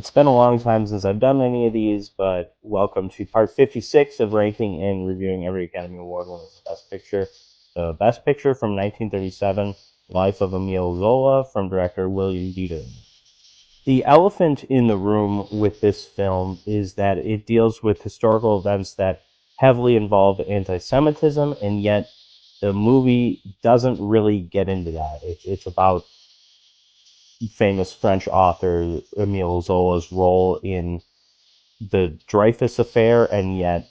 It's been a long time since I've done any of these, but welcome to part 56 of ranking and reviewing every Academy Award winner for Best Picture. The Best Picture from 1937, Life of Emile Zola, from director William Deaton. The elephant in the room with this film is that it deals with historical events that heavily involve anti-Semitism, and yet the movie doesn't really get into that. It's about famous French author Emile Zola's role in the Dreyfus affair, and yet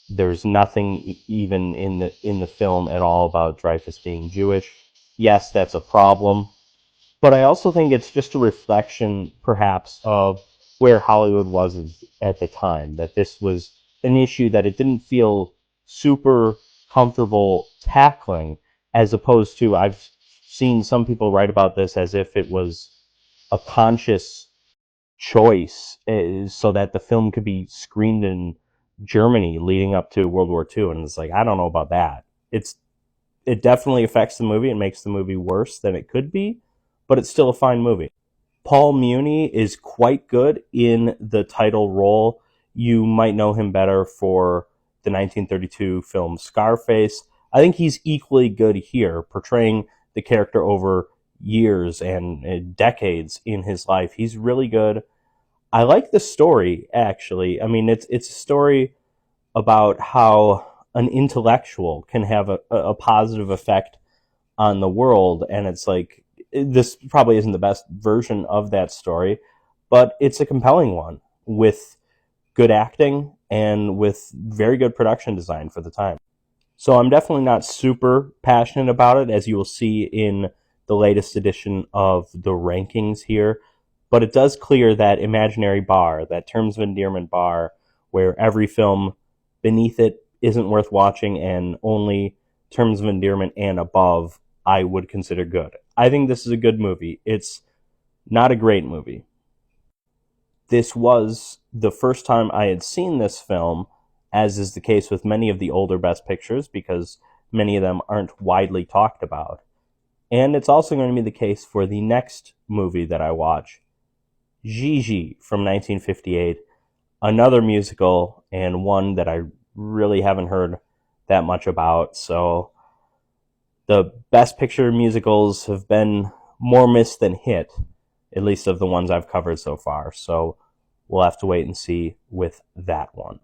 there's nothing even in the film at all about Dreyfus being Jewish. Yes, that's a problem, but I also think it's just a reflection, perhaps, of where Hollywood was at the time. That this was an issue that it didn't feel super comfortable tackling, as opposed to I've seen some people write about this as if it was a conscious choice so that the film could be screened in Germany leading up to World War II. And it's like, I don't know about that. It definitely affects the movie and makes the movie worse than it could be, but it's still a fine movie. Paul Muni is quite good in the title role. You might know him better for the 1932 film Scarface. I think he's equally good here, portraying the character over years and decades in his life. He's really good. I like the story, actually. I mean, it's a story about how an intellectual can have a positive effect on the world, and it's like this probably isn't the best version of that story, but it's a compelling one with good acting and with very good production design for the time. So I'm definitely not super passionate about it, as you will see in the latest edition of the rankings here. But it does clear that imaginary bar, that terms of endearment bar, where every film beneath it isn't worth watching and only terms of endearment and above I would consider good. I think this is a good movie. It's not a great movie. This was the first time I had seen this film, as is the case with many of the older Best Pictures, because many of them aren't widely talked about. And it's also going to be the case for the next movie that I watch, Gigi from 1958, another musical, and one that I really haven't heard that much about. So the Best Picture musicals have been more miss than hit, at least of the ones I've covered so far. So we'll have to wait and see with that one.